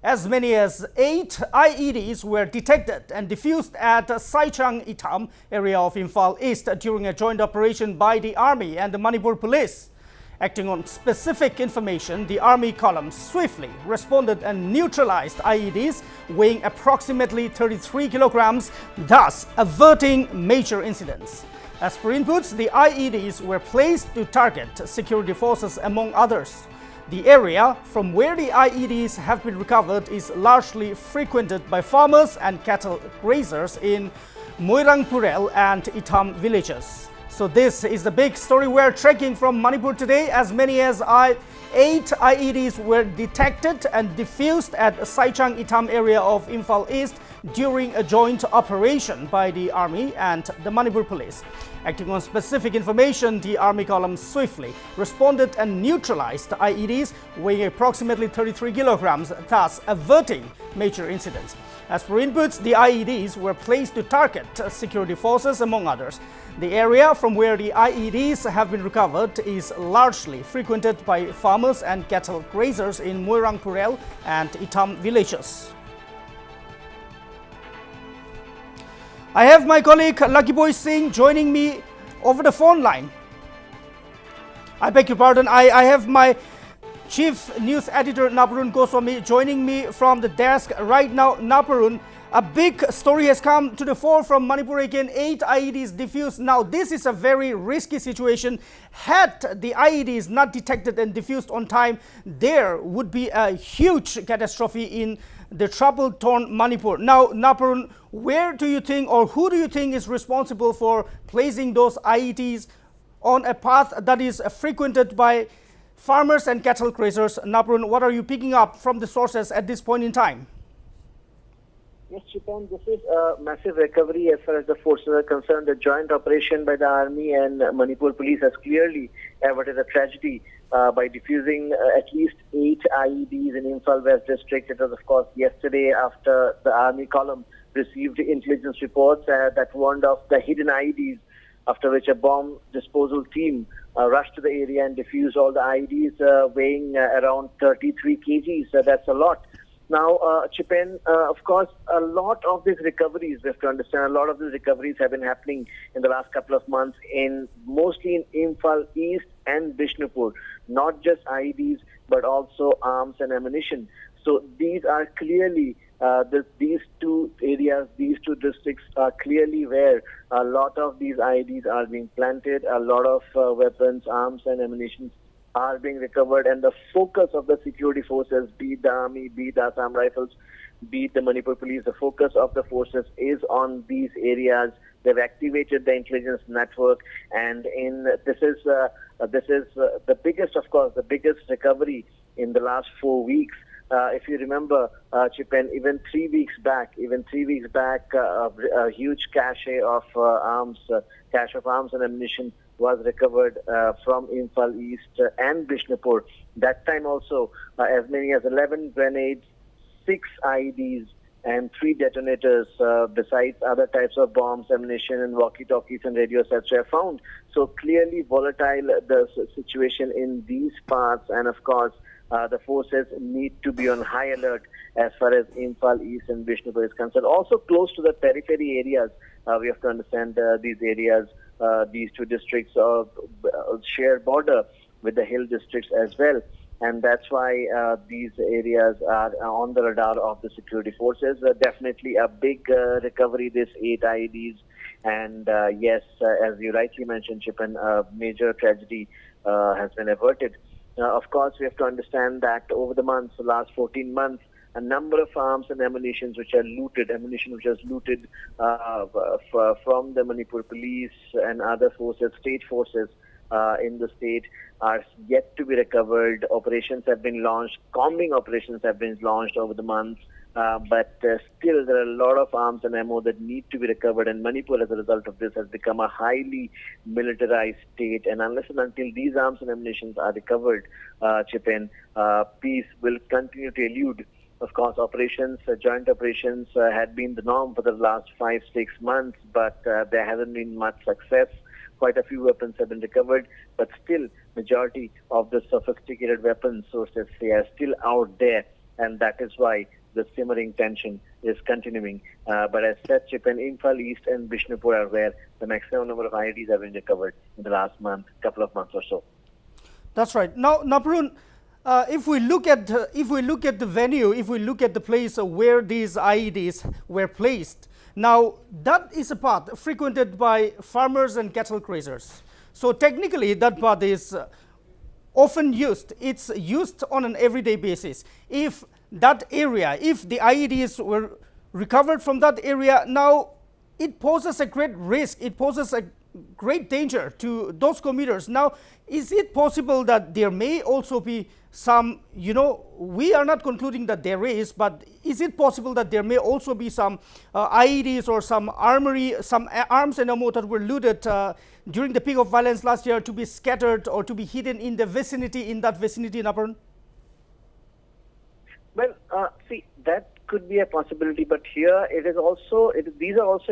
As many as 8 IEDs were detected and defused at Itham area of Imphal East during a joint operation by the Army and the Manipur Police. Acting on specific information, the Army column swiftly responded and neutralized IEDs weighing approximately 33 kilograms, thus averting major incidents. As per inputs, the IEDs were placed to target security forces among others. The area from where the IEDs have been recovered is largely frequented by farmers and cattle grazers in Moirangpurel and Itham villages. So this is the big story we're tracking from Manipur today. As many as 8 IEDs were detected and defused at Itham area of Imphal East during a joint operation by the Army and the Manipur Police. Acting on specific information, the Army column swiftly responded and neutralized the IEDs weighing approximately 33 kilograms, thus averting major incidents. As per inputs, the IEDs were placed to target security forces among others. The area from where the IEDs have been recovered is largely frequented by farmers and cattle grazers in Moirangpurel and Itham villages. I have my colleague Lucky Boy Singh joining me over the phone line. I beg your pardon, I have my Chief News Editor Naparun Goswami joining me from the desk right now. Naparun, a big story has come to the fore from Manipur again, 8 IEDs defused. Now this is a very risky situation. Had the IEDs not detected and defused on time, there would be a huge catastrophe in the trouble-torn Manipur. Now, Naparun, where do you think or who do you think is responsible for placing those IEDs on a path that is frequented by farmers and cattle grazers? Naparun, what are you picking up from the sources at this point in time? Yes, Chipan, this is a massive recovery as far as the forces are concerned. The joint operation by the Army and Manipur Police has clearly averted a tragedy by defusing at least 8 IEDs in Imphal West District. It was, of course, yesterday after the Army column received intelligence reports that warned of the hidden IEDs, after which a bomb disposal team rushed to the area and defused all the IEDs weighing around 33 kgs. That's a lot. Now, Chipen, of course, a lot of these recoveries, we have to understand, a lot of these recoveries have been happening in the last couple of months, mostly in Imphal East and Bishnupur. Not just IEDs, but also arms and ammunition. So these are clearly, these two areas, these two districts are clearly where a lot of these IEDs are being planted, a lot of weapons, arms and ammunition are being recovered, and the focus of the security forces, be it the Army, be it the Assam Rifles, be it the Manipur Police, the focus of the forces is on these areas. They've activated the intelligence network, and this is the biggest, of course, the biggest recovery in the last 4 weeks. If you remember, Chipen, even 3 weeks back, a huge cache of arms and ammunition was recovered from Imphal East and Bishnupur. That time also, as many as 11 grenades, 6 IEDs, and 3 detonators, besides other types of bombs, ammunition, and walkie-talkies and radio sets were found. So clearly volatile the situation in these parts, and of course, the forces need to be on high alert as far as Imphal East and Bishnupur is concerned. Also close to the periphery areas, we have to understand these areas, these two districts share border with the hill districts as well. And that's why these areas are on the radar of the security forces. Definitely a big recovery, this 8 IEDs. And yes, as you rightly mentioned, Chipan, a major tragedy has been averted. Of course, we have to understand that over the months, the last 14 months, a number of arms and ammunition which was looted from the Manipur Police and other forces, state forces in the state, are yet to be recovered. Operations have been launched, combing operations have been launched over the months, but still there are a lot of arms and ammo that need to be recovered, and Manipur as a result of this has become a highly militarized state, and unless and until these arms and ammunition are recovered, Chipen, peace will continue to elude. Of course, operations, joint operations had been the norm for the last 5-6 months, but there hasn't been much success. Quite a few weapons have been recovered, but still majority of the sophisticated weapon sources, they are still out there and that is why the simmering tension is continuing. But as said, Chipen, Imphal East and Bishnupur are where the maximum number of IEDs have been recovered in the last couple of months or so. That's right. Now, Naparun, if we look at the venue, if we look at the place where these IEDs were placed, now that is a path frequented by farmers and cattle grazers. So technically, that path is often used. It's used on an everyday basis. If that area, if the IEDs were recovered from that area, now it poses a great risk. It poses a great danger to those commuters. Now, is it possible that there may also be some, we are not concluding that there is, but is it possible that there may also be some IEDs or some some arms and ammo that were looted during the peak of violence last year to be scattered or to be hidden in the vicinity, Naparun? Well, see, that could be a possibility, but here these are also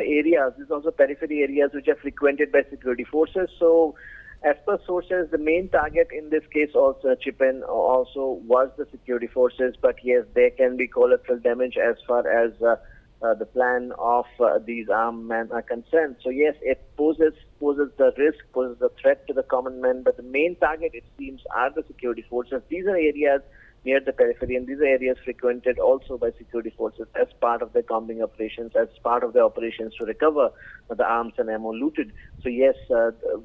areas, these are also periphery areas which are frequented by security forces. So, as per sources, the main target in this case also, Chipen, also was the security forces, but yes, there can be collateral damage as far as the plan of these armed men are concerned. So yes, it poses the risk, poses the threat to the common man, but the main target, it seems, are the security forces. These are areas near the periphery, and these are areas frequented also by security forces as part of their combing operations, as part of their operations to recover the arms and ammo looted. So yes,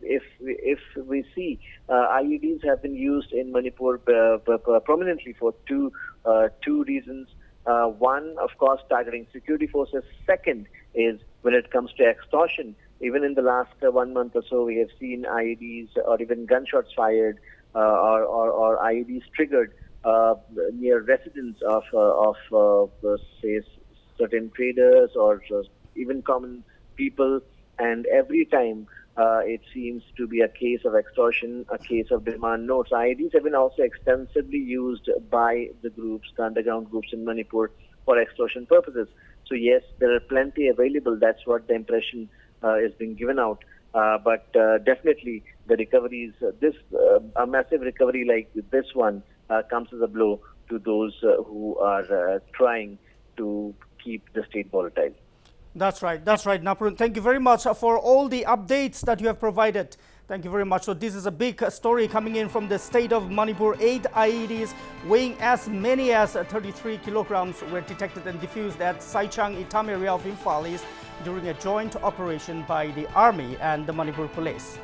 if we see IEDs have been used in Manipur prominently for two reasons. One, of course, targeting security forces. Second is when it comes to extortion. Even in the last 1 month or so, we have seen IEDs or even gunshots fired or IEDs triggered near residents of say certain traders or even common people, and every time it seems to be a case of extortion, a case of demand notes. IEDs have been also extensively used by the underground groups in Manipur for extortion purposes. So yes, there are plenty available. That's what the impression is being given out. But definitely the recoveries, a massive recovery like this one comes as a blow to those who are trying to keep the state volatile. That's right, Naparun. Thank you very much for all the updates that you have provided. Thank you very much. So this is a big story coming in from the state of Manipur. 8 IEDs weighing as many as 33 kilograms were detected and defused at Saichang Itham area of Imphal East during a joint operation by the Army and the Manipur Police.